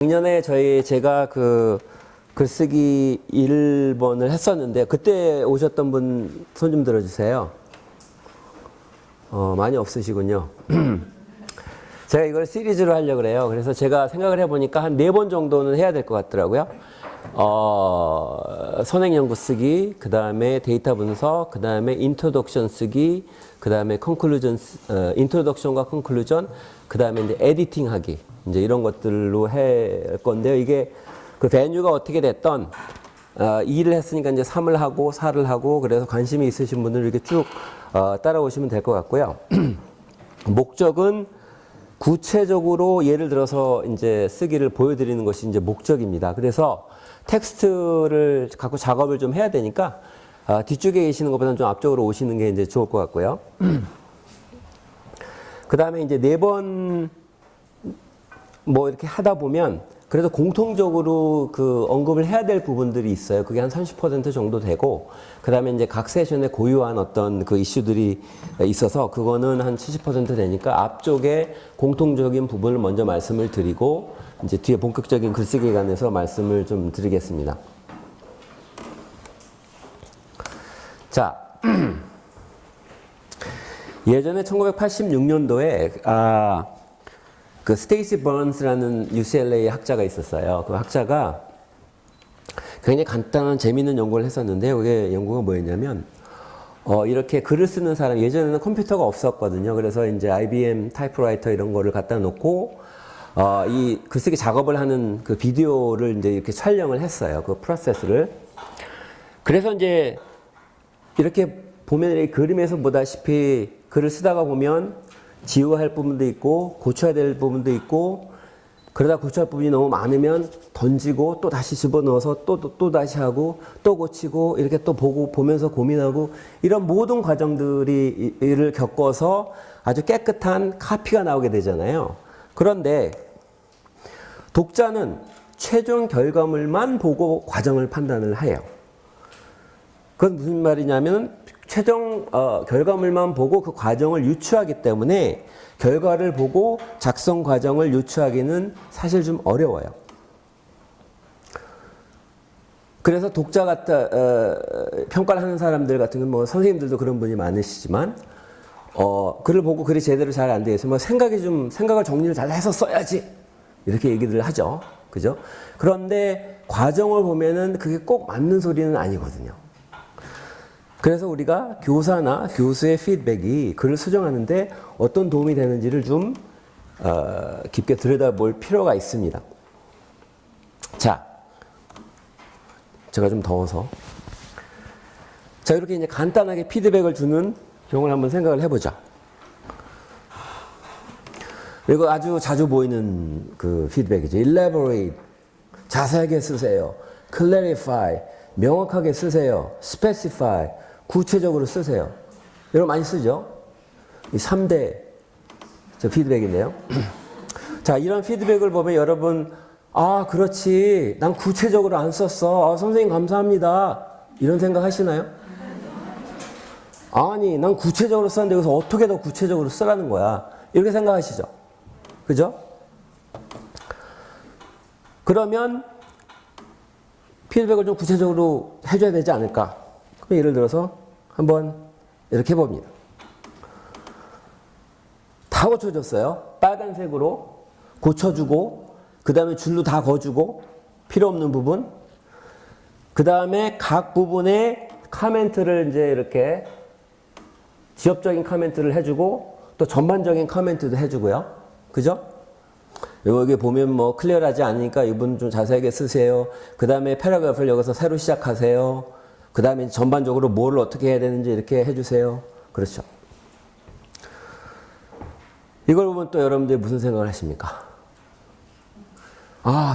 작년에 제가 그 글쓰기 1번을 했었는데 그때 오셨던 분 손 좀 들어주세요. 많이 없으시군요. 제가 이걸 시리즈로 하려고 그래요. 그래서 제가 생각을 해보니까 한 4번 정도는 해야 될 것 같더라고요. 선행 연구 쓰기, 그 다음에 데이터 분석, 그 다음에 인트로덕션 쓰기, 그 다음에 컨클루전, 인트로덕션과 컨클루전, 그 다음에 이제 에디팅 하기. 이제 이런 것들로 할 건데요. 이게 그 베뉴가 어떻게 됐던 2를 했으니까 이제 3을 하고 4를 하고 그래서 관심이 있으신 분들은 이렇게 쭉 따라오시면 될 것 같고요. 목적은 구체적으로 예를 들어서 이제 쓰기를 보여드리는 것이 이제 목적입니다. 그래서 텍스트를 갖고 작업을 좀 해야 되니까 뒤쪽에 계시는 것보다는 좀 앞쪽으로 오시는 게 이제 좋을 것 같고요. 그 다음에 이제 4번 뭐 이렇게 하다 보면 그래도 공통적으로 그 언급을 해야 될 부분들이 있어요. 그게 한 30% 정도 되고, 그 다음에 이제 각 세션에 고유한 어떤 그 이슈들이 있어서 그거는 한 70% 되니까 앞쪽에 공통적인 부분을 먼저 말씀을 드리고, 이제 뒤에 본격적인 글쓰기에 관해서 말씀을 좀 드리겠습니다. 자, 예전에 1986년도에 그 스테이시 버넌스라는 UCLA 학자가 있었어요. 그 학자가 굉장히 간단한 재미있는 연구를 했었는데요. 그게 연구가 뭐였냐면 이렇게 글을 쓰는 사람, 예전에는 컴퓨터가 없었거든요. 그래서 이제 IBM 타이프라이터 이런 거를 갖다 놓고 이 글쓰기 작업을 하는 그 비디오를 이제 이렇게 촬영을 했어요. 그 프로세스를. 그래서 이제 이렇게 보면 이 그림에서 보다시피 글을 쓰다가 보면 지워야 할 부분도 있고 고쳐야 될 부분도 있고, 그러다 고쳐야 할 부분이 너무 많으면 던지고 또 다시 집어넣어서 또 다시 하고 또 고치고 이렇게 또 보면서 고민하고, 이런 모든 과정들을 겪어서 아주 깨끗한 카피가 나오게 되잖아요. 그런데 독자는 최종 결과물만 보고 과정을 판단을 해요. 그건 무슨 말이냐면 최종 결과물만 보고 그 과정을 유추하기 때문에 결과를 보고 작성 과정을 유추하기는 사실 좀 어려워요. 그래서 독자 평가를 하는 사람들 같은 경우는 뭐 선생님들도 그런 분이 많으시지만 글을 보고 글이 제대로 잘 안 돼 있으면 생각을 정리를 잘 해서 써야지 이렇게 얘기를 하죠. 그죠? 그런데 과정을 보면은 그게 꼭 맞는 소리는 아니거든요. 그래서 우리가 교사나 교수의 피드백이 글을 수정하는데 어떤 도움이 되는지를 좀 깊게 들여다볼 필요가 있습니다. 자, 제가 좀 더워서. 자, 이렇게 이제 간단하게 피드백을 주는 경우를 한번 생각을 해보자. 이거 아주 자주 보이는 그 피드백이죠. elaborate, 자세하게 쓰세요. clarify, 명확하게 쓰세요. specify, 구체적으로 쓰세요. 이런 거 많이 쓰죠? 이 3대 피드백인데요. 자, 이런 피드백을 보면 여러분, 그렇지. 난 구체적으로 안 썼어. 선생님 감사합니다. 이런 생각 하시나요? 아니, 난 구체적으로 썼는데 여기서 어떻게 더 구체적으로 쓰라는 거야. 이렇게 생각하시죠? 그죠? 그러면 피드백을 좀 구체적으로 해줘야 되지 않을까? 그럼 예를 들어서 한번 이렇게 해봅니다. 다 고쳐줬어요. 빨간색으로 고쳐주고, 그 다음에 줄로 다 거주고, 필요 없는 부분. 그 다음에 각 부분에 카멘트를 이제 이렇게 지엽적인 카멘트를 해주고, 또 전반적인 카멘트도 해주고요. 그죠? 여기 보면 뭐 클리어하지 않으니까 이분 좀 자세하게 쓰세요. 그 다음에 패러그래프를 여기서 새로 시작하세요. 그 다음에 전반적으로 뭘 어떻게 해야 되는지 이렇게 해주세요. 그렇죠. 이걸 보면 또 여러분들이 무슨 생각을 하십니까?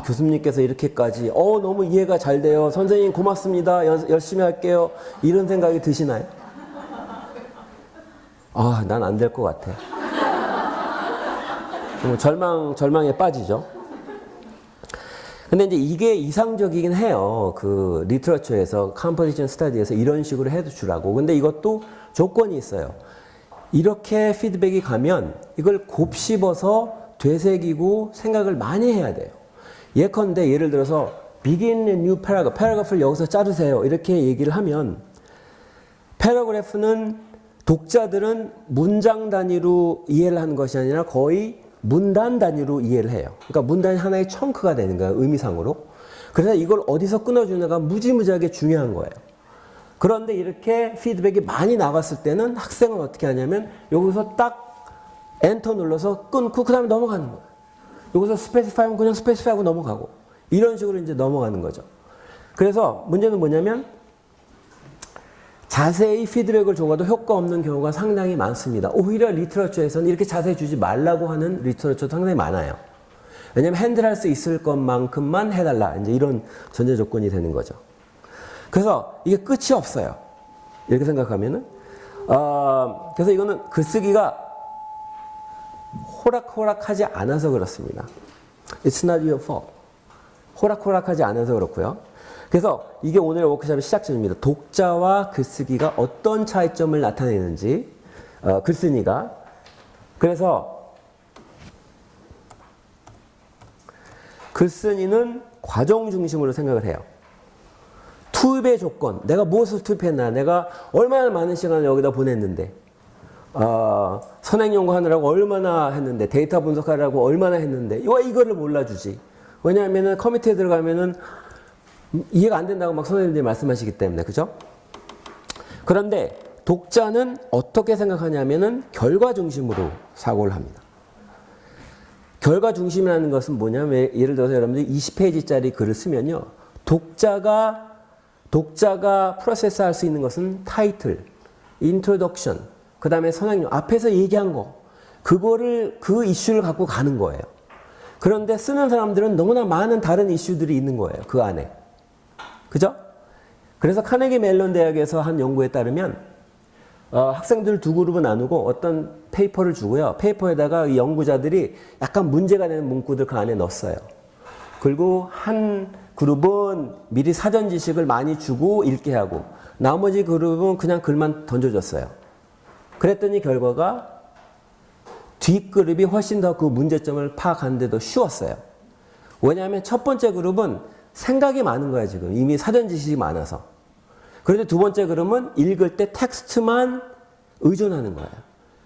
교수님께서 이렇게까지 너무 이해가 잘 돼요. 선생님 고맙습니다. 열심히 할게요. 이런 생각이 드시나요? 난 안 될 것 같아. 절망에 빠지죠. 근데 이제 이게 이상적이긴 해요. 그 리터러처에서 컴포지션 스터디에서 이런 식으로 해주라고. 근데 이것도 조건이 있어요. 이렇게 피드백이 가면 이걸 곱씹어서 되새기고 생각을 많이 해야 돼요. 예컨대 예를 들어서 begin a new paragraph, paragraph를 여기서 자르세요. 이렇게 얘기를 하면 paragraph는 독자들은 문장 단위로 이해를 하는 것이 아니라 거의 문단 단위로 이해를 해요. 그러니까 문단이 하나의 청크가 되는 거예요. 의미상으로. 그래서 이걸 어디서 끊어주느냐가 무지무지하게 중요한 거예요. 그런데 이렇게 피드백이 많이 나갔을 때는 학생은 어떻게 하냐면 여기서 딱 엔터 눌러서 끊고 그 다음에 넘어가는 거예요. 여기서 스페시파이면 그냥 스페시파이하고 넘어가고 이런 식으로 이제 넘어가는 거죠. 그래서 문제는 뭐냐면 자세히 피드백을 줘도 효과 없는 경우가 상당히 많습니다. 오히려 리터러처에서는 이렇게 자세히 주지 말라고 하는 리터러처도 상당히 많아요. 왜냐하면 핸들할 수 있을 것만큼만 해달라. 이제 이런 전제 조건이 되는 거죠. 그래서 이게 끝이 없어요. 이렇게 생각하면은. 그래서 이거는 글쓰기가 호락호락하지 않아서 그렇습니다. It's not your fault. 호락호락하지 않아서 그렇고요. 그래서 이게 오늘 워크숍의 시작점입니다. 독자와 글쓰기가 어떤 차이점을 나타내는지, 글쓴이가. 그래서 글쓴이는 과정 중심으로 생각을 해요. 투입의 조건, 내가 무엇을 투입했나, 내가 얼마나 많은 시간을 여기다 보냈는데, 선행 연구하느라고 얼마나 했는데, 데이터 분석하느라고 얼마나 했는데, 이거를 몰라주지. 왜냐하면은 커미티에 들어가면은 이해가 안 된다고 막 선생님들이 말씀하시기 때문에, 그죠? 그런데 독자는 어떻게 생각하냐면은 결과 중심으로 사고를 합니다. 결과 중심이라는 것은 뭐냐면, 예를 들어서 여러분들이 20페이지짜리 글을 쓰면요. 독자가 프로세스 할 수 있는 것은 타이틀, 인트로덕션, 그 다음에 선행용, 앞에서 얘기한 거, 그 이슈를 갖고 가는 거예요. 그런데 쓰는 사람들은 너무나 많은 다른 이슈들이 있는 거예요. 그 안에. 그죠? 그래서 카네기 멜론 대학에서 한 연구에 따르면 학생들 두 그룹을 나누고 어떤 페이퍼를 주고요. 페이퍼에다가 이 연구자들이 약간 문제가 되는 문구들 그 안에 넣었어요. 그리고 한 그룹은 미리 사전 지식을 많이 주고 읽게 하고 나머지 그룹은 그냥 글만 던져줬어요. 그랬더니 결과가 뒷그룹이 훨씬 더 그 문제점을 파악하는데도 쉬웠어요. 왜냐하면 첫 번째 그룹은 생각이 많은 거야, 지금. 이미 사전 지식이 많아서. 그런데 두 번째 그룹은 읽을 때 텍스트만 의존하는 거예요.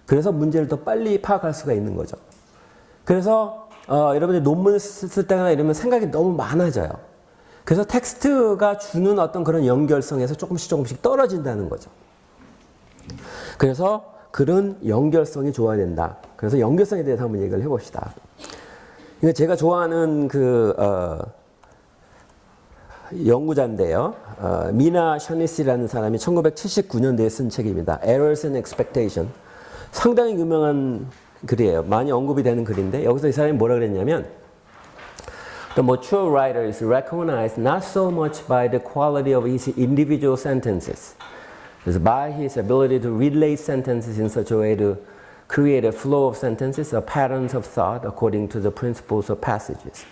그래서 문제를 더 빨리 파악할 수가 있는 거죠. 그래서 여러분들 논문을 쓸 때나 이러면 생각이 너무 많아져요. 그래서 텍스트가 주는 어떤 그런 연결성에서 조금씩 떨어진다는 거죠. 그래서 글은 연결성이 좋아야 된다. 그래서 연결성에 대해서 한번 얘기를 해봅시다. 이거 제가 좋아하는 연구자인데요. 미나 샤니시라는 사람이 1979년도에 쓴 책입니다. Errors and Expectation. 상당히 유명한 글이에요. 많이 언급이 되는 글인데 여기서 이 사람이 뭐라 그랬냐면 The mature writer is recognized not so much by the quality of his individual sentences as by his ability to relate sentences in such a way to create a flow of sentences or patterns of thought according to the principles of passages.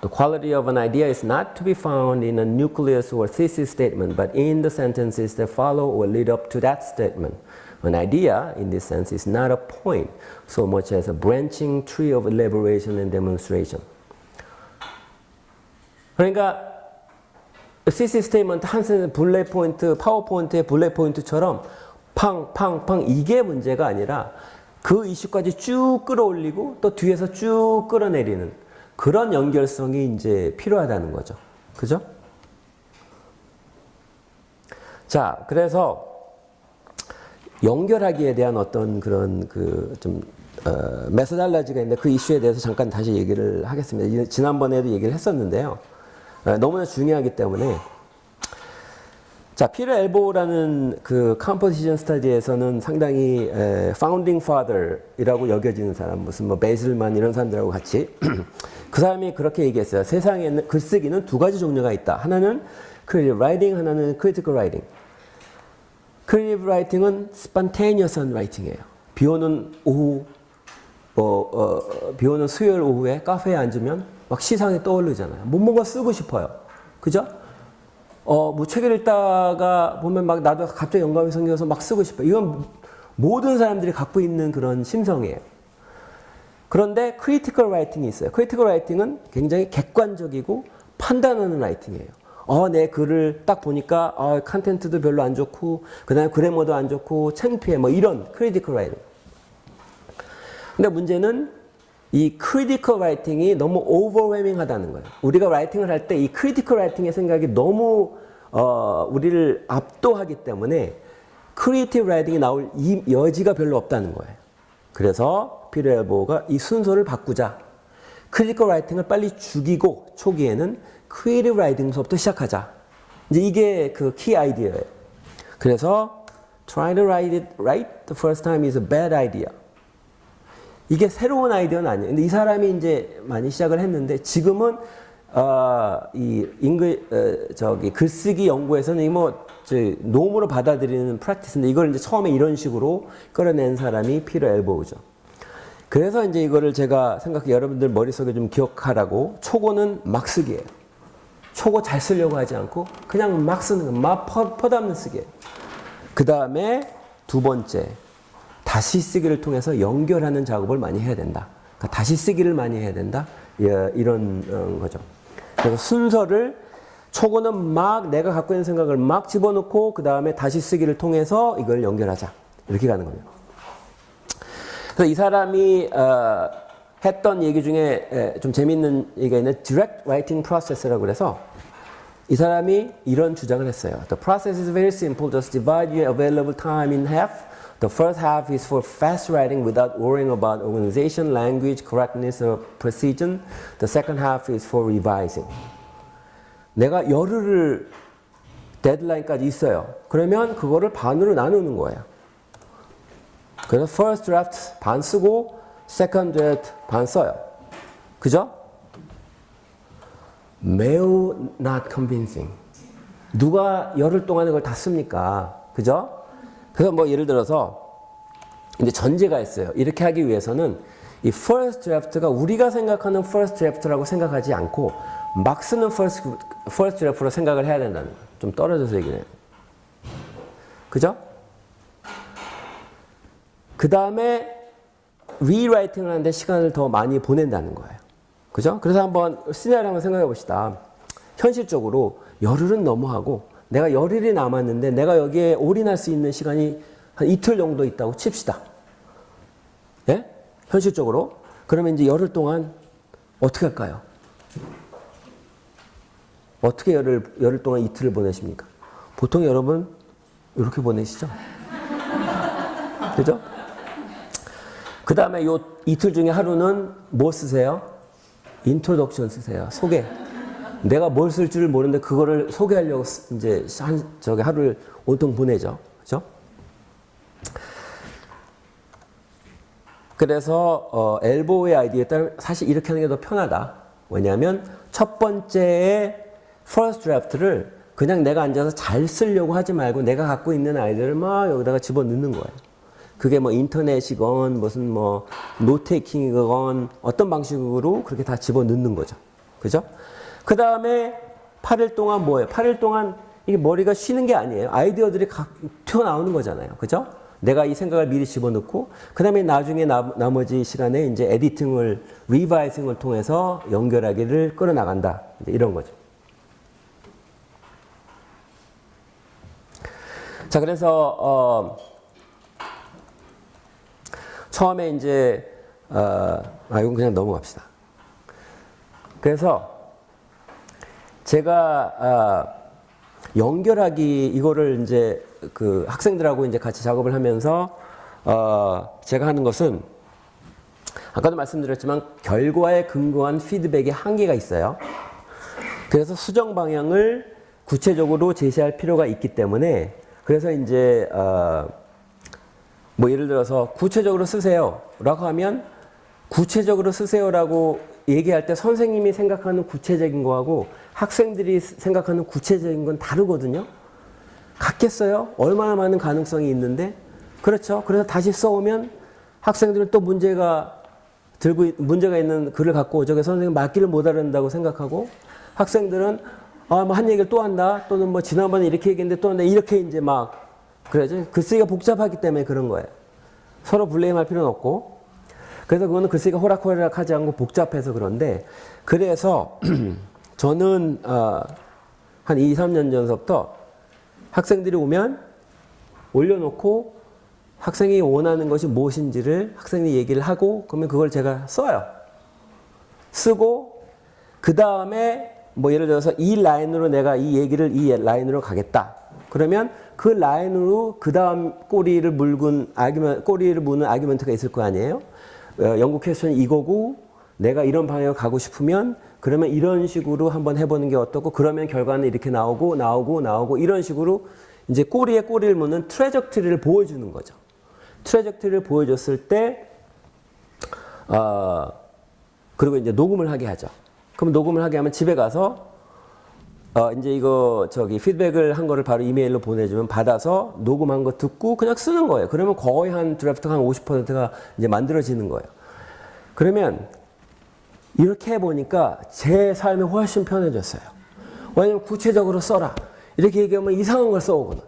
The quality of an idea is not to be found in a nucleus or thesis statement, but in the sentences that follow or lead up to that statement. An idea, in this sense, is not a point so much as a branching tree of elaboration and demonstration. 그러니까 thesis statement 한 센텐스 블랙 포인트, 파워포인트의 블랙 포인트처럼 팡팡팡 이게 문제가 아니라 그 이슈까지 쭉 끌어올리고 또 뒤에서 쭉 끌어내리는 그런 연결성이 이제 필요하다는 거죠. 그죠? 자, 그래서 연결하기에 대한 어떤 그런 메소달라지가 있는데 그 이슈에 대해서 잠깐 다시 얘기를 하겠습니다. 지난번에도 얘기를 했었는데요. 너무나 중요하기 때문에 자, 피터 엘보라는 그 컴포지션 스터디에서는 상당히 파운딩 파더이라고 여겨지는 사람, 무슨 뭐 베이슬만 이런 사람들하고 같이 그 사람이 그렇게 얘기했어요. 세상에는 글쓰기는 두 가지 종류가 있다. 하나는 크리에이티브 라이팅, 하나는 크리티컬 라이팅. 크리에이티브 라이팅은 스pontaneous한 라이팅이에요. 비 오는 오후, 비 오는 수요일 오후에 카페에 앉으면 막 시상이 떠오르잖아요. 뭔가 쓰고 싶어요. 그죠? 뭐 책을 읽다가 보면 막 나도 갑자기 영감이 생겨서 막 쓰고 싶어요. 이건 모든 사람들이 갖고 있는 그런 심성이에요. 그런데 크리티컬 라이팅이 있어요. 크리티컬 라이팅은 굉장히 객관적이고 판단하는 라이팅이에요. 내 글을 딱 보니까 컨텐츠도 별로 안 좋고 그다음에 그래머도 안 좋고 창피해 뭐 이런 크리티컬 라이팅. 근데 문제는 이 크리티컬 라이팅이 너무 오버웨밍하다는 거예요. 우리가 라이팅을 할 때 이 크리티컬 라이팅의 생각이 너무 우리를 압도하기 때문에 크리에이티브 라이팅이 나올 이 여지가 별로 없다는 거예요. 그래서 피터 엘보가 이 순서를 바꾸자. 크리티컬 라이팅을 빨리 죽이고 초기에는 크리에이티브 라이팅부터 시작하자. 이제 이게 그 키 아이디어예요. 그래서 try to write it right the first time is a bad idea. 이게 새로운 아이디어는 아니에요. 근데 이 사람이 이제 많이 시작을 했는데 지금은 글쓰기 연구에서는 노무로 받아들이는 프랙티스인데 이걸 이제 처음에 이런 식으로 끌어낸 사람이 피터 엘보우죠. 그래서 이제 이거를 제가 여러분들 머릿속에 좀 기억하라고 초고는 막 쓰기예요. 초고 잘 쓰려고 하지 않고 그냥 막 쓰는 거, 막 퍼담는 쓰기예요. 그 다음에 두 번째, 다시 쓰기를 통해서 연결하는 작업을 많이 해야 된다. 그러니까 다시 쓰기를 많이 해야 된다. 이런 거죠. 그래서 순서를 초고는 막 내가 갖고 있는 생각을 막 집어넣고 그 다음에 다시 쓰기를 통해서 이걸 연결하자. 이렇게 가는 겁니다. 그래서 이 사람이 했던 얘기 중에 좀 재밌는 얘기가 있는 direct writing process라고 그래서 이 사람이 이런 주장을 했어요. The process is very simple. Just divide your available time in half. The first half is for fast writing without worrying about organization, language, correctness, or precision. The second half is for revising. 내가 열흘을 데드라인까지 있어요. 그러면 그거를 반으로 나누는 거예요. 그래서 first draft 반 쓰고 second draft 반 써요. 그죠? 매우 not convincing. 누가 열흘 동안 이걸 다 씁니까? 그죠? 그래서 뭐 예를 들어서 이제 전제가 있어요. 이렇게 하기 위해서는 이 first draft가 우리가 생각하는 first draft라고 생각하지 않고 막 쓰는 first draft로 생각을 해야 된다는 거예요. 좀 떨어져서 얘기해요. 그죠? 그 다음에 rewriting을 하는데 시간을 더 많이 보낸다는 거예요. 그죠? 그래서 한번 시나리오 한번 생각해 봅시다. 현실적으로 열흘은 너무하고 내가 열흘이 남았는데 내가 여기에 올인할 수 있는 시간이 한 이틀 정도 있다고 칩시다. 예? 현실적으로. 그러면 이제 열흘 동안 어떻게 할까요? 어떻게 열흘 동안 이틀을 보내십니까? 보통 여러분 이렇게 보내시죠? 그죠? 그 다음에 요 이틀 중에 하루는 뭐 쓰세요? 인트로덕션 쓰세요. 소개. 내가 뭘 쓸 줄 모르는데 그거를 소개하려고 이제 하루를 온통 보내죠. 그죠? 그래서 엘보의 아이디어에 따르면 사실 이렇게 하는 게 더 편하다. 왜냐하면 첫 번째의 first draft를 그냥 내가 앉아서 잘 쓰려고 하지 말고 내가 갖고 있는 아이디어를 막 여기다가 집어넣는 거예요. 그게 뭐 인터넷이건 무슨 뭐 노테이킹이건 어떤 방식으로 그렇게 다 집어넣는 거죠. 그죠? 그 다음에 8일 동안 뭐예요? 8일 동안 이게 머리가 쉬는 게 아니에요. 아이디어들이 튀어나오는 거잖아요. 그죠? 내가 이 생각을 미리 집어넣고, 그 다음에 나중에 나머지 시간에 이제 에디팅을, 리바이싱을 통해서 연결하기를 끌어나간다. 이제 이런 거죠. 자, 그래서, 처음에 이제, 이건 그냥 넘어갑시다. 그래서, 제가 연결하기 이거를 이제 그 학생들하고 이제 같이 작업을 하면서 제가 하는 것은 아까도 말씀드렸지만 결과에 근거한 피드백의 한계가 있어요. 그래서 수정 방향을 구체적으로 제시할 필요가 있기 때문에 그래서 이제 뭐 예를 들어서 구체적으로 쓰세요라고 하면 구체적으로 쓰세요라고 얘기할 때 선생님이 생각하는 구체적인 거하고 학생들이 생각하는 구체적인 건 다르거든요. 같겠어요? 얼마나 많은 가능성이 있는데 그렇죠. 그래서 다시 써오면 학생들은 또 문제가 있는 글을 갖고 오죠. 그래서 선생님 맞기를 못 알아낸다고 생각하고 학생들은 뭐 한 얘기를 또 한다. 또는 뭐 지난번에 이렇게 얘기했는데 또 한다. 이렇게 이제 막 그래죠. 글쓰기가 복잡하기 때문에 그런 거예요. 서로 블레임할 필요는 없고. 그래서 그거는 글쓰기가 호락호락하지 않고 복잡해서 그런데 그래서 저는 한 2, 3년 전서부터 학생들이 오면 올려놓고 학생이 원하는 것이 무엇인지를 학생이 얘기를 하고 그러면 그걸 제가 써요. 쓰고 그 다음에 뭐 예를 들어서 이 라인으로 내가 이 얘기를 이 라인으로 가겠다. 그러면 그 라인으로 그 다음 꼬리를 무는 아규먼트가 있을 거 아니에요. 연구 퀘스천이 이거고 내가 이런 방향으로 가고 싶으면 그러면 이런 식으로 한번 해보는 게 어떻고 그러면 결과는 이렇게 나오고 이런 식으로 이제 꼬리에 꼬리를 무는 트래젝토리를 보여주는 거죠. 트래젝토리를 보여줬을 때 그리고 이제 녹음을 하게 하죠. 그럼 녹음을 하게 하면 집에 가서 이제 이거 피드백을 한 거를 바로 이메일로 보내주면 받아서 녹음한 거 듣고 그냥 쓰는 거예요. 그러면 거의 한 드래프트가 한 50%가 이제 만들어지는 거예요. 그러면 이렇게 해보니까 제 삶이 훨씬 편해졌어요. 왜냐면 구체적으로 써라. 이렇게 얘기하면 이상한 걸 써오거든.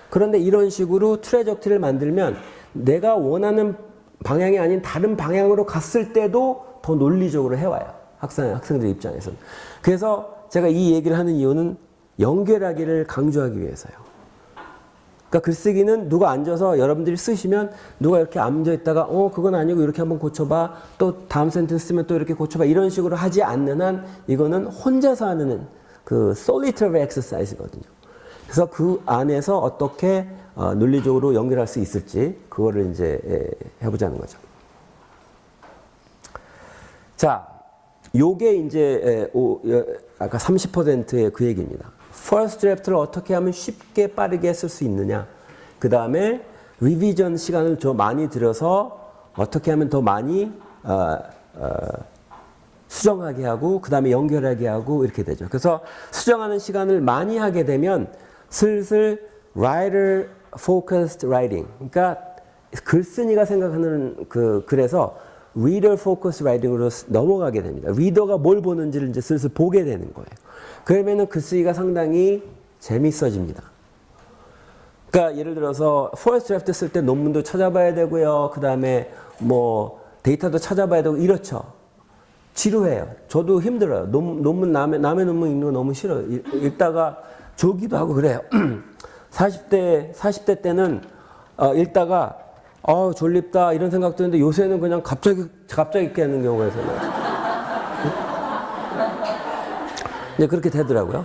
그런데 이런 식으로 트래젝토리를 만들면 내가 원하는 방향이 아닌 다른 방향으로 갔을 때도 더 논리적으로 해와요. 학생들 입장에서는. 그래서 제가 이 얘기를 하는 이유는 연결하기를 강조하기 위해서요. 그러니까 글쓰기는 누가 앉아서 여러분들이 쓰시면 누가 이렇게 앉아있다가 그건 아니고 이렇게 한번 고쳐봐. 또 다음 센텐스 쓰면 또 이렇게 고쳐봐. 이런 식으로 하지 않는 한 이거는 혼자서 하는 그 solitary exercise거든요. 그래서 그 안에서 어떻게 논리적으로 연결할 수 있을지 그거를 이제 해보자는 거죠. 자, 요게 이제 아까 30%의 그 얘기입니다. First draft를 어떻게 하면 쉽게 빠르게 쓸 수 있느냐. 그 다음에 리비전 시간을 좀 많이 들여서 어떻게 하면 더 많이 수정하게 하고 그 다음에 연결하게 하고 이렇게 되죠. 그래서 수정하는 시간을 많이 하게 되면 슬슬 writer focused writing, 그러니까 글쓴이가 생각하는 그래서 reader focused writing으로 넘어가게 됩니다. 리더가 뭘 보는지를 이제 슬슬 보게 되는 거예요. 그러면은 글쓰기가 상당히 재밌어집니다. 그러니까 예를 들어서 first draft 쓸 때 논문도 찾아봐야 되고요. 그 다음에 뭐 데이터도 찾아봐야 되고 이렇죠. 지루해요. 저도 힘들어요. 논문 남의 논문 읽는 거 너무 싫어요. 읽다가 조기도 하고 그래요. 40대 때는 읽다가 졸립다 이런 생각도 했는데 요새는 그냥 갑자기 읽게 하는 경우가 있어요. 네, 그렇게 되더라고요.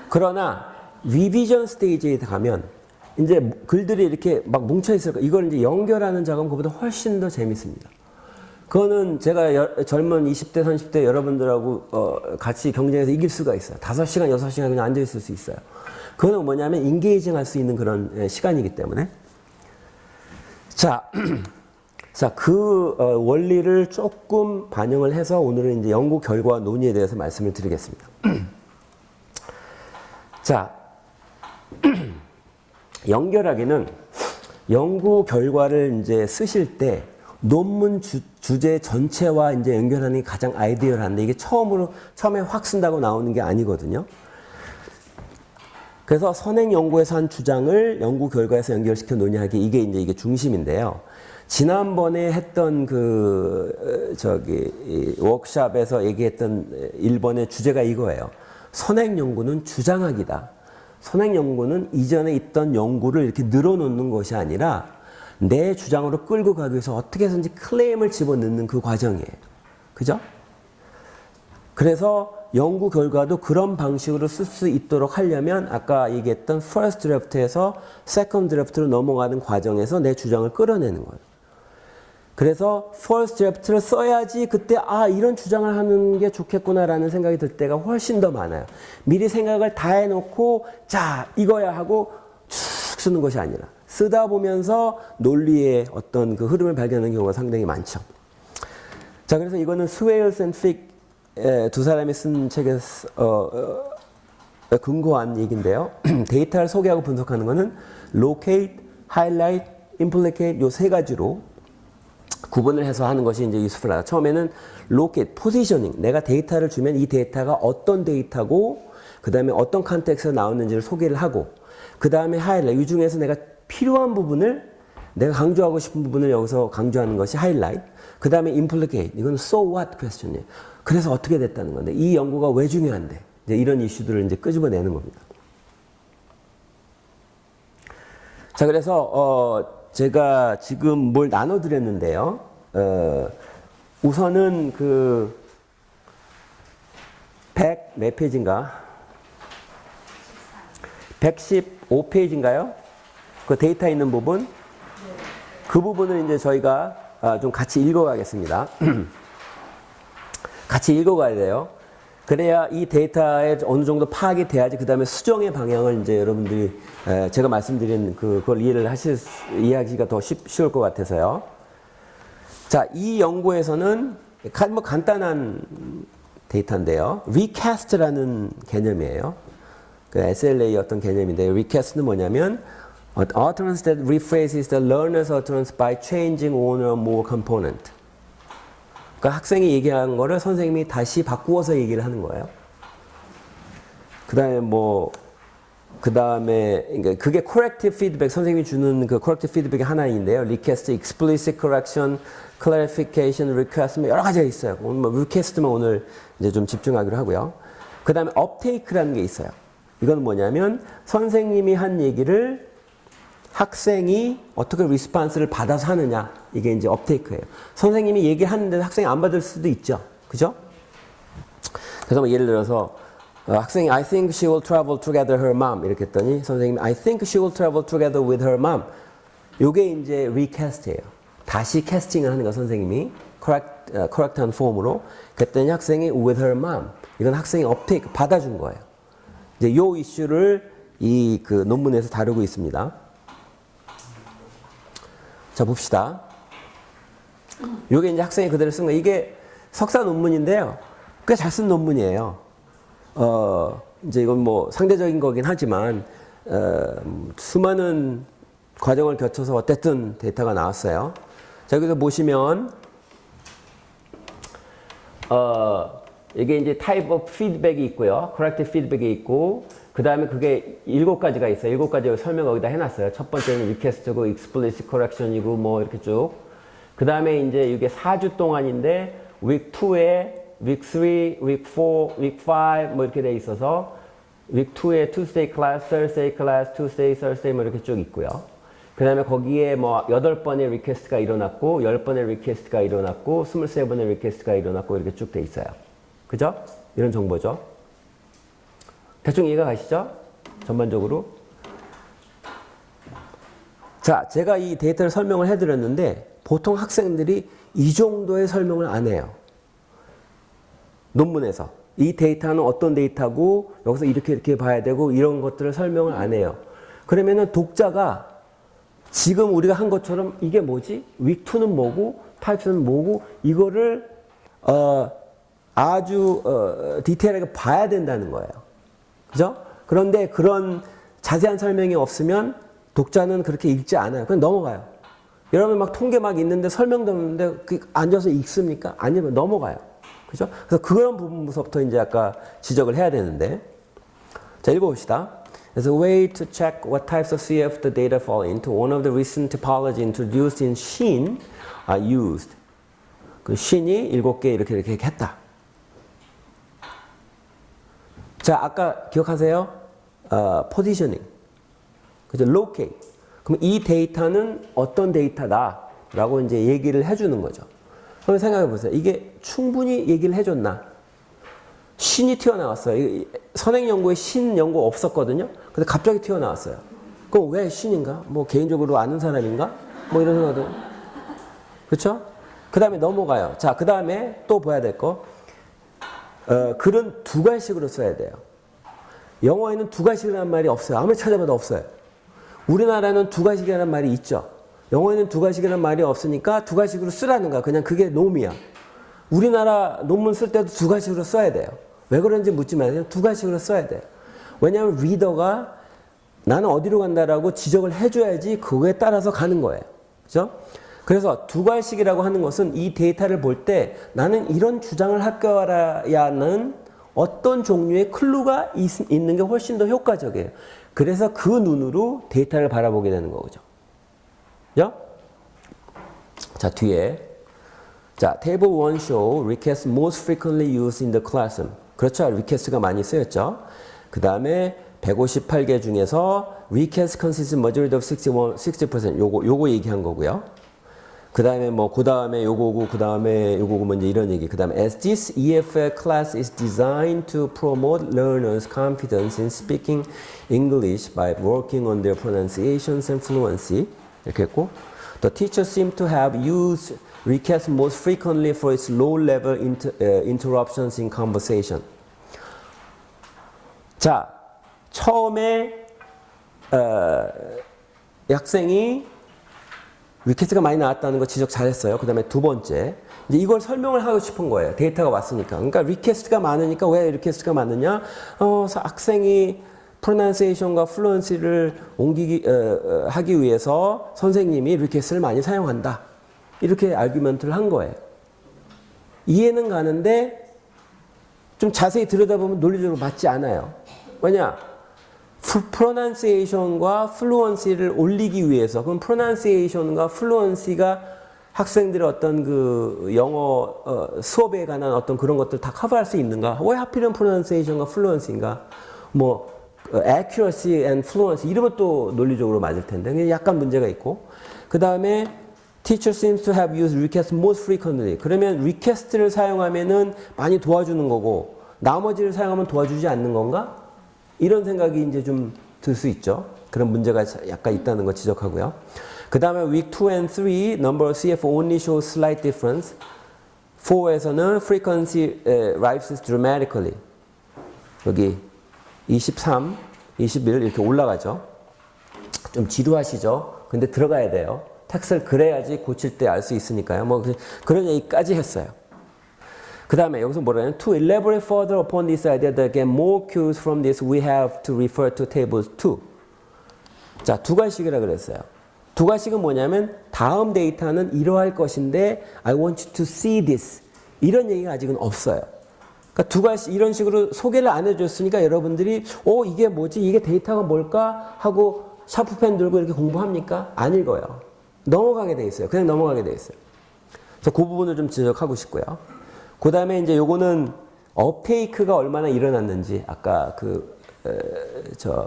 그러나 리비전 스테이지에 가면 이제 글들이 이렇게 막 뭉쳐 있을 거 이걸 이제 연결하는 작업은 그보다 훨씬 더 재밌습니다. 그거는 제가 젊은 20대, 30대 여러분들하고 같이 경쟁해서 이길 수가 있어요. 5시간, 6시간 그냥 앉아있을 수 있어요. 그거는 뭐냐면 인게이징 할 수 있는 그런 시간이기 때문에. 자, 그 원리를 조금 반영을 해서 오늘은 이제 연구 결과 논의에 대해서 말씀을 드리겠습니다. 자, 연결하기는 연구 결과를 이제 쓰실 때 논문 주제 전체와 이제 연결하는 게 가장 아이디어한데 이게 처음에 확 쓴다고 나오는 게 아니거든요. 그래서 선행 연구에서 한 주장을 연구 결과에서 연결시켜 논의하기 이게 중심인데요. 지난번에 했던 워크숍에서 얘기했던 1번의 주제가 이거예요. 선행 연구는 주장하기다. 선행 연구는 이전에 있던 연구를 이렇게 늘어놓는 것이 아니라 내 주장으로 끌고 가기 위해서 어떻게 해서든지 클레임을 집어넣는 그 과정이에요. 그죠? 그래서 연구 결과도 그런 방식으로 쓸 수 있도록 하려면 아까 얘기했던 first draft에서 second draft로 넘어가는 과정에서 내 주장을 끌어내는 거예요. 그래서 first draft를 써야지 그때 이런 주장을 하는 게 좋겠구나라는 생각이 들 때가 훨씬 더 많아요. 미리 생각을 다 해놓고 자 이거야 하고 쭉 쓰는 것이 아니라 쓰다 보면서 논리의 어떤 그 흐름을 발견하는 경우가 상당히 많죠. 자, 그래서 이거는 스웨일스 앤 픽 두 사람이 쓴 책에서 근거한 얘기인데요. 데이터를 소개하고 분석하는 거는 locate, highlight, implicate 요 세 가지로 구분을 해서 하는 것이 이제 useful하다. 처음에는 locate, positioning. 내가 데이터를 주면 이 데이터가 어떤 데이터고 그 다음에 어떤 컨텍스트에서 나왔는지를 소개를 하고 그 다음에 highlight. 이 중에서 내가 필요한 부분을 내가 강조하고 싶은 부분을 여기서 강조하는 것이 하이라이트. 그 다음에 implicate. 이건 so what question이에요. 그래서 어떻게 됐다는 건데 이 연구가 왜 중요한데 이제 이런 이슈들을 이제 끄집어내는 겁니다. 자, 그래서 제가 지금 뭘 나눠드렸는데요. 우선은 그 100 몇 페이지인가? 115페이지인가요? 그 데이터 있는 부분? 그 부분을 이제 저희가 좀 같이 읽어가겠습니다. 같이 읽어가야 돼요. 그래야 이 데이터에 어느 정도 파악이 돼야지 그 다음에 수정의 방향을 이제 여러분들이 제가 말씀드린 그걸 이해하기가 더 쉬울 것 같아서요. 자, 이 연구에서는 뭐 간단한 데이터인데요. recast라는 개념이에요. 그 SLA 어떤 개념인데 recast는 뭐냐면 utterance that rephrases the learner's utterance by changing one or more component. 그러니까 학생이 얘기한 거를 선생님이 다시 바꾸어서 얘기를 하는 거예요. 그다음에 그러니까 그게 corrective feedback 선생님이 주는 그 corrective feedback의 하나인데요. recast, explicit correction, clarification, request 여러 가지가 있어요. 오늘 뭐 request만 오늘 이제 좀 집중하기로 하고요. 그다음에 uptake라는 게 있어요. 이건 뭐냐면 선생님이 한 얘기를 학생이 어떻게 리스폰스를 받아서 하느냐. 이게 이제 업테이크예요. 선생님이 얘기를 하는데 학생이 안 받을 수도 있죠. 그죠? 그래서 뭐 예를 들어서 학생이 I think she will travel together her mom 이렇게 했더니 선생님이 I think she will travel together with her mom. 요게 이제 recast예요. 다시 캐스팅을 하는 거 선생님이 correct한 폼으로. 그랬더니 학생이 with her mom. 이건 학생이 업테이크 받아준 거예요. 이제 요 이슈를 이 그 논문에서 다루고 있습니다. 자, 봅시다. 요게 이제 학생이 그대로 쓴 거. 이게 석사 논문인데요. 꽤 잘 쓴 논문이에요. 이제 이건 뭐 상대적인 거긴 하지만, 수많은 과정을 거쳐서 어쨌든 데이터가 나왔어요. 자, 여기서 보시면, 이게 이제 type of feedback이 있고요. corrective feedback이 있고, 그 다음에 그게 7가지가 있어요. 7가지 설명 거기다 해놨어요. 첫 번째는 request고, explicit correction이고, 뭐 이렇게 쭉. 그 다음에 이제 이게 4주 동안인데, week 2에, week 3, week 4, week 5, 뭐 이렇게 돼 있어서, week 2에 Tuesday class, Thursday class, Tuesday, Thursday 뭐 이렇게 쭉 있고요. 그 다음에 거기에 뭐 8번의 리퀘스트가 일어났고, 10번의 리퀘스트가 일어났고, 23번의 리퀘스트가 일어났고, 이렇게 쭉 돼 있어요. 그죠? 이런 정보죠. 대충 이해가 가시죠? 전반적으로. 자, 제가 이 데이터를 설명을 해드렸는데 보통 학생들이 이 정도의 설명을 안 해요. 논문에서. 이 데이터는 어떤 데이터고 여기서 이렇게 봐야 되고 이런 것들을 설명을 안 해요. 그러면은 독자가 지금 우리가 한 것처럼 이게 뭐지? week2는 뭐고 type2는 뭐고 이거를 아주 디테일하게 봐야 된다는 거예요. 그죠? 그런데 그런 자세한 설명이 없으면 독자는 그렇게 읽지 않아요. 그냥 넘어가요. 여러분 막 통계 막 있는데 설명도 없는데 앉아서 읽습니까? 아니면 넘어가요. 그죠? 그래서 그런 부분부터 이제 아까 지적을 해야 되는데. 자, 읽어봅시다. As a way to check what types of CF the data fall into, one of the recent topology introduced in Shin are used. 그 Shin이 7개 이렇게 했다. 자, 아까 기억하세요? 포지셔닝. 그죠? locate. 그럼 이 데이터는 어떤 데이터다? 라고 이제 얘기를 해주는 거죠. 그럼 생각해 보세요. 이게 충분히 얘기를 해줬나? 신이 튀어나왔어요. 선행 연구에 신 연구 없었거든요. 근데 갑자기 튀어나왔어요. 그럼 왜 신인가? 뭐 개인적으로 아는 사람인가? 뭐 이런 생각도. 그렇죠? 그 다음에 넘어가요. 자, 그 다음에 또 봐야 될 거. 글은 2가지식으로 써야 돼요. 영어에는 2가지식이라는 말이 없어요. 아무리 찾아봐도 없어요. 우리나라는 2가지식이라는 말이 있죠. 영어에는 2가지식이라는 말이 없으니까 2가지식으로 쓰라는 거야. 그냥 그게 놈이야. 우리나라 논문 쓸 때도 2가지식으로 써야 돼요. 왜 그런지 묻지 마세요. 2가지식으로 써야 돼요. 왜냐하면 리더가 나는 어디로 간다라고 지적을 해줘야지 그거에 따라서 가는 거예요. 그죠? 그래서 2가지식이라고 하는 것은 이 데이터를 볼 때 나는 이런 주장을 할 거야는 어떤 종류의 클루가 있는 게 훨씬 더 효과적이에요. 그래서 그 눈으로 데이터를 바라보게 되는 거죠. 그죠? 자, 뒤에. 자, table 1 show request most frequently used in the classroom. 그렇죠. request가 많이 쓰였죠. 그 다음에 158개 중에서 request consists majority of 60%. 요거 얘기한 거고요. 그 다음에 뭐, 그 다음에 요거고, 그 다음에 요거고, 먼저 이런 얘기. 그 다음에 as this EFL class is designed to promote learners' confidence in speaking English by working on their pronunciations and fluency. 이렇게 했고, the teachers seem to have used requests most frequently for its low-level interruptions in conversation. 자, 처음에 학생이 리퀘스트가 많이 나왔다는 거 지적 잘했어요. 그 다음에 두 번째, 이제 이걸 설명을 하고 싶은 거예요. 데이터가 왔으니까. 그러니까 리퀘스트가 많으니까 왜 리퀘스트가 많으냐? 학생이 pronunciation과 fluency를 하기 위해서 선생님이 리퀘스트를 많이 사용한다. 이렇게 아규먼트를 한 거예요. 이해는 가는데 좀 자세히 들여다보면 논리적으로 맞지 않아요. 왜냐? pronunciation과 fluency를 올리기 위해서, 그럼 pronunciation과 fluency가 학생들의 어떤 그 영어 수업에 관한 어떤 그런 것들 다 커버할 수 있는가? 왜 하필은 pronunciation과 fluency인가? 뭐 accuracy and fluency 이러면 또 논리적으로 맞을 텐데 약간 문제가 있고, 그 다음에 teacher seems to have used request most frequently. 그러면 request를 사용하면은 많이 도와주는 거고 나머지를 사용하면 도와주지 않는 건가? 이런 생각이 이제 좀 들 수 있죠. 그런 문제가 약간 있다는 거 지적하고요. 그 다음에 week 2 and 3 number of CF only shows slight difference. 4에서는 frequency rises dramatically. 여기 23, 21 이렇게 올라가죠. 좀 지루하시죠? 근데 들어가야 돼요. 텍스트를 그래야지 고칠 때 알 수 있으니까요. 뭐 그런 얘기까지 했어요. 그 다음에 여기서 뭐라냐면 To elaborate further upon this idea that get more cues from this we have to refer to tables 2. 자, 두 가식이라 그랬어요. 두 가식은 뭐냐면 다음 데이터는 이러할 것인데 I want you to see this. 이런 얘기가 아직은 없어요. 그러니까 두 가식 이런 식으로 소개를 안 해줬으니까 여러분들이 이게 뭐지? 이게 데이터가 뭘까? 하고 샤프펜 들고 이렇게 공부합니까? 안 읽어요. 넘어가게 돼 있어요. 그냥 넘어가게 돼 있어요. 그래서 그 부분을 좀 지적하고 싶고요. 그 다음에 이제 요거는 업테이크가 얼마나 일어났는지, 아까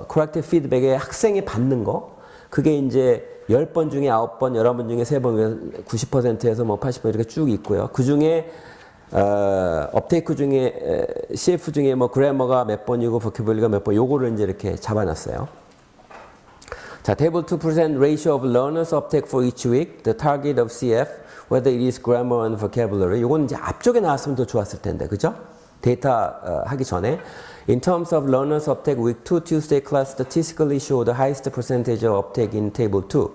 corrective feedback에 학생이 받는 거, 그게 이제 10번 중에 9번, 11번 중에 3번, 90%에서 뭐 80% 이렇게 쭉 있고요. 그 중에, 업테이크 중에, CF 중에 뭐 그래머가 몇 번이고, vocabulary가 몇 번, 요거를 이제 이렇게 잡아놨어요. 자, table 2% ratio of learners uptake for each week, the target of CF, whether it is grammar and vocabulary. 요건 이제 앞쪽에 나왔으면 더 좋았을 텐데, 그죠? 데이터 하기 전에. In terms of learners uptake, week 2 Tuesday class statistically show the highest percentage of uptake in table 2.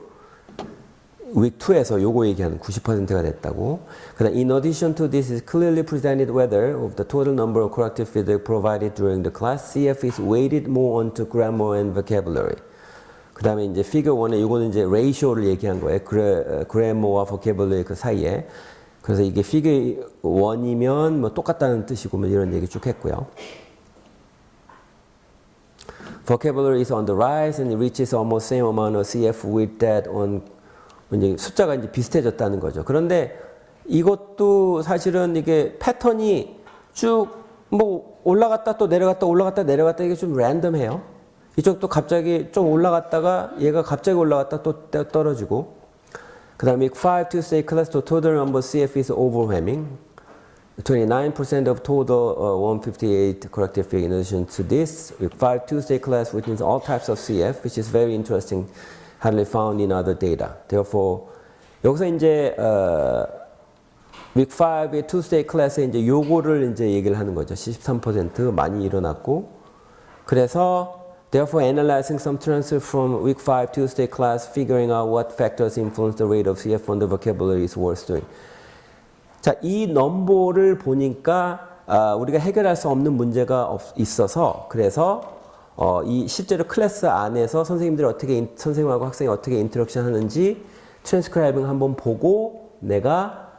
week 2에서 요거 얘기하는 90%가 됐다고. 그다음 in addition to this is clearly presented whether of the total number of corrective feedback provided during the class, CF is weighted more onto grammar and vocabulary. 그 다음에 이제 figure 1에 이거는 이제 ratio를 얘기한 거예요. grammar와 vocabulary 그 사이에. 그래서 이게 figure 1이면 뭐 똑같다는 뜻이고 뭐 이런 얘기 쭉 했고요. Vocabulary is on the rise and it reaches almost same amount of CF with that on 이제 숫자가 이제 비슷해졌다는 거죠. 그런데 이것도 사실은 이게 패턴이 쭉 뭐 올라갔다 또 내려갔다 올라갔다 내려갔다 이게 좀 랜덤해요. 이쪽도 갑자기 좀 올라갔다가 얘가 갑자기 올라갔다 또 떨어지고. 그 다음에 5 Tuesday class to total number CF is overwhelming. 29% of total 158 corrective feedback. In addition to this, with 5 Tuesday class witness all types of CF, which is very interesting, hardly found in other data. Therefore, 여기서 이제 week 5의 Tuesday class에 이제 요거를 이제 얘기를 하는 거죠. 73% 많이 일어났고. 그래서 Therefore, analyzing some transfer from week 5 Tuesday class, figuring out what factors influence the rate of CF on the vocabulary is worth doing. 자, 이 넘버를 보니까 우리가 해결할 수 없는 문제가 있어서 그래서 이 실제로 클래스 안에서 선생님들이 어떻게 선생님하고 학생이 어떻게 인터랙션 하는지 트랜스크라이빙 한번 보고 내가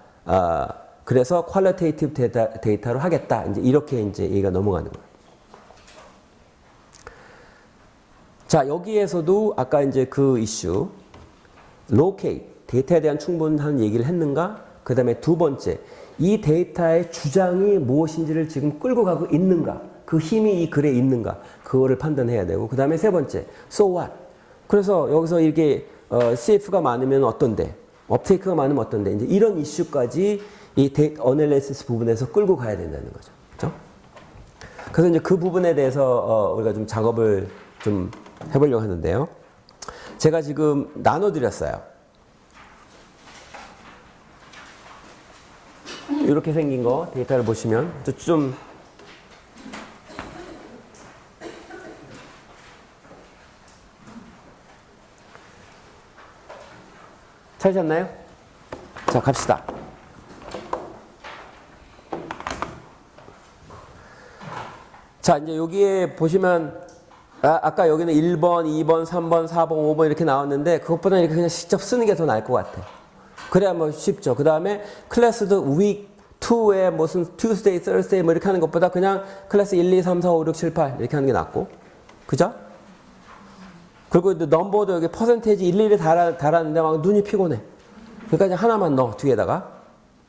그래서 퀄리테이티브 데이터로 하겠다. 이제 이렇게 이제 얘기가 넘어가는 거예요. 자, 여기에서도 아까 이제 그 이슈 locate 데이터에 대한 충분한 얘기를 했는가? 그 다음에 두 번째, 이 데이터의 주장이 무엇인지를 지금 끌고 가고 있는가? 그 힘이 이 글에 있는가? 그거를 판단해야 되고, 그 다음에 세 번째, so what? 그래서 여기서 이게 CF가 많으면 어떤데? 업테이크가 많으면 어떤데? 이제 이런 이슈까지 이 어널리시스 부분에서 끌고 가야 된다는 거죠. 그렇죠? 그래서 이제 그 부분에 대해서 우리가 좀 작업을 좀 해보려고 하는데요. 제가 지금 나눠드렸어요. 이렇게 생긴 거 데이터를 보시면 좀 찾으셨나요? 자, 갑시다. 자, 이제 여기에 보시면 아까 여기는 1번, 2번, 3번, 4번, 5번 이렇게 나왔는데 그것보다 이렇게 그냥 직접 쓰는 게 더 나을 것 같아. 그래야 뭐 쉽죠. 그 다음에 클래스도 week 2에 무슨 Tuesday, Thursday 뭐 이렇게 하는 것보다 그냥 클래스 1, 2, 3, 4, 5, 6, 7, 8 이렇게 하는 게 낫고. 그죠? 그리고 넘버도 여기 퍼센테이지 일일이 달았는데 막 눈이 피곤해. 그러니까 그냥 하나만 넣어, 뒤에다가.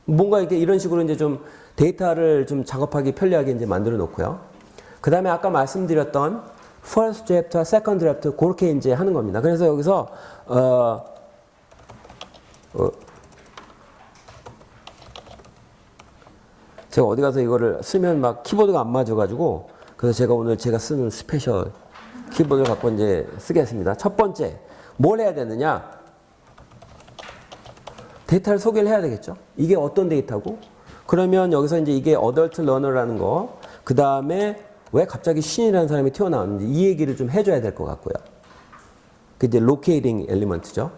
뭔가 이렇게 이런 식으로 이제 좀 데이터를 좀 작업하기 편리하게 이제 만들어 놓고요. 그 다음에 아까 말씀드렸던 first draft, second draft 그렇게 이제 하는 겁니다. 그래서 여기서 제가 어디 가서 이거를 쓰면 막 키보드가 안 맞아가지고 그래서 제가 오늘 제가 쓰는 스페셜 키보드를 갖고 이제 쓰겠습니다. 첫 번째, 뭘 해야 되느냐? 데이터를 소개를 해야 되겠죠. 이게 어떤 데이터고? 그러면 여기서 이제 이게 어덜트 러너라는 거, 그 다음에 왜 갑자기 신이라는 사람이 튀어나왔는지 이 얘기를 좀 해줘야 될 것 같고요. 그 이제 로케이팅 엘리먼트죠.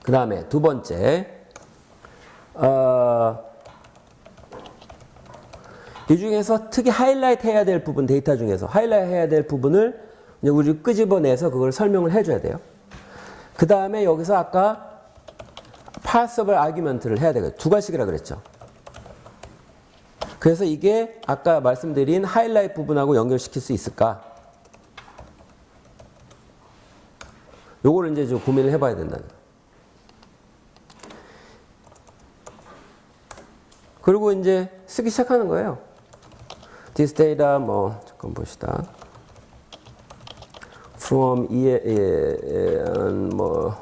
그 다음에 두 번째, 이 중에서 특히 하이라이트 해야 될 부분, 데이터 중에서 하이라이트 해야 될 부분을 이제 우리 끄집어내서 그걸 설명을 해줘야 돼요. 그 다음에 여기서 아까 파서블 아규먼트를 해야 되거든요. 두 가지씩이라 그랬죠. 그래서 이게 아까 말씀드린 하이라이트 부분하고 연결시킬 수 있을까? 요거를 이제 좀 고민을 해봐야 된다는 거예요. 그리고 이제 쓰기 시작하는 거예요. This data, 뭐, 잠깐 봅시다. From, 뭐,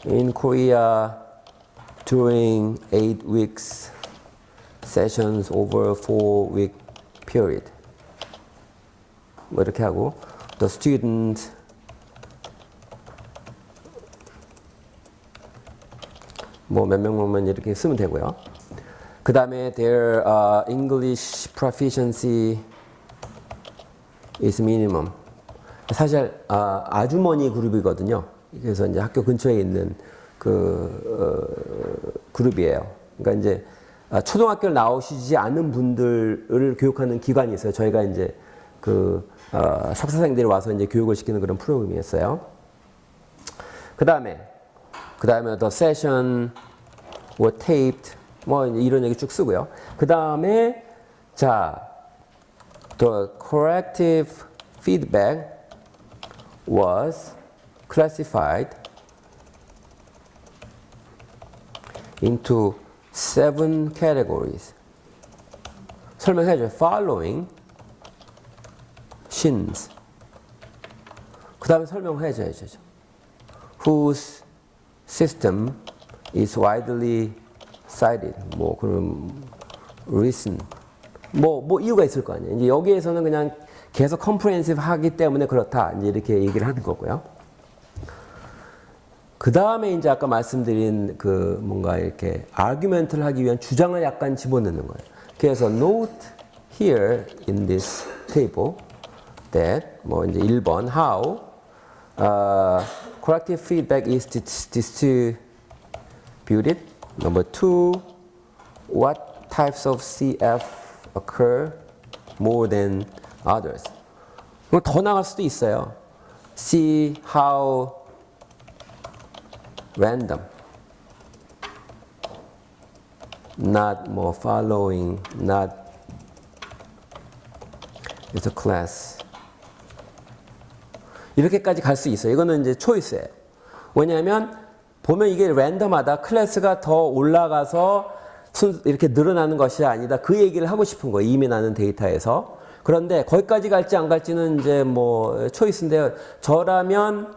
in Korea during 8 weeks sessions over 4-week period. 뭐 이렇게 하고 the student 뭐 몇 명만 이렇게 쓰면 되고요. 그 다음에 their English proficiency is minimum. 사실 아주머니 그룹이거든요. 그래서 이제 학교 근처에 있는 그룹이에요. 그러니까 이제 초등학교를 나오시지 않은 분들을 교육하는 기관이 있어요. 저희가 이제 석사생들이 와서 이제 교육을 시키는 그런 프로그램이었어요. 그 다음에 the session were taped 뭐 이런 얘기 쭉 쓰고요. 그 다음에 자 the corrective feedback was classified into 7 categories. 설명해줘요. Following shins. 그 다음에 설명해줘야죠. Whose system is widely cited. 뭐 그럼 reason. 뭐 이유가 있을 거 아니에요. 이제 여기에서는 그냥 계속 comprehensive 하기 때문에 그렇다. 이제 이렇게 얘기를 하는 거고요. 그 다음에 이제 아까 말씀드린 뭔가 이렇게 argument를 하기 위한 주장을 약간 집어넣는 거예요. 그래서 note here in this table that 뭐 이제 1번 how corrective feedback is distributed. Number 2 what types of CF occur more than others. 더 나갈 수도 있어요. See how random, not more following, not is a class. 이렇게까지 갈 수 있어요. 이거는 이제 초이스예요. 왜냐하면 보면 이게 랜덤하다. 클래스가 더 올라가서 이렇게 늘어나는 것이 아니다. 그 얘기를 하고 싶은 거예요. 이미 나는 데이터에서. 그런데 거기까지 갈지 안 갈지는 이제 뭐 초이스인데요. 저라면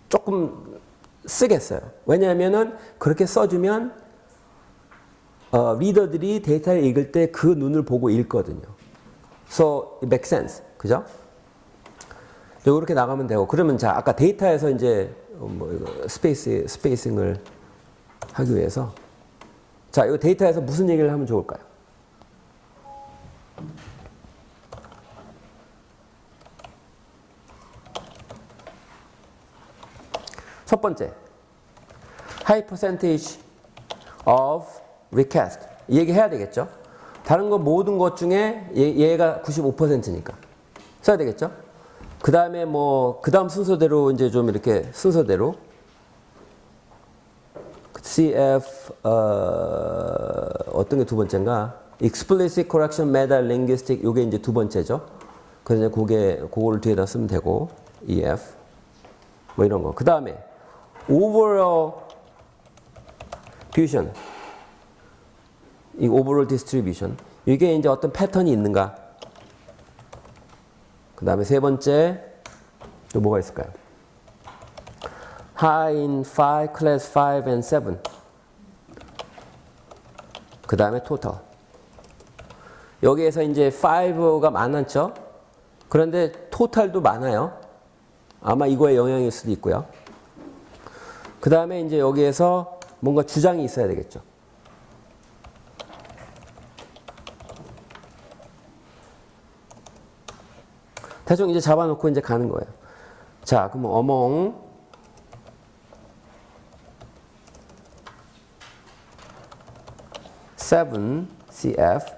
조금 쓰겠어요. 왜냐하면은 그렇게 써주면 리더들이 데이터를 읽을 때 그 눈을 보고 읽거든요. So it makes sense. 그죠? 이렇게 나가면 되고. 그러면 자, 아까 데이터에서 이제 스페이싱을 하기 위해서 자, 이 데이터에서 무슨 얘기를 하면 좋을까요? 첫 번째, high percentage of request. 이 얘기 해야 되겠죠? 다른 거 모든 것 중에 얘가 95%니까 써야 되겠죠? 그 다음에 뭐, 그 다음 순서대로 이제 좀 이렇게 순서대로 CF, 어떤 게 두 번째인가? Explicit Correction Meta Linguistic, 요게 이제 두 번째죠. 그래서 그거를 뒤에다 쓰면 되고, EF. 뭐 이런 거. 그 다음에, Overall Fusion. 이 Overall Distribution. 이게 이제 어떤 패턴이 있는가? 그 다음에 세 번째, 또 뭐가 있을까요? High in 5, Class 5 and 7. 그 다음에 Total. 여기에서 이제 5가 많았죠? 그런데 토탈도 많아요. 아마 이거의 영향일 수도 있고요. 그 다음에 이제 여기에서 뭔가 주장이 있어야 되겠죠. 대충 이제 잡아놓고 이제 가는 거예요. 자, 그럼 among seven CF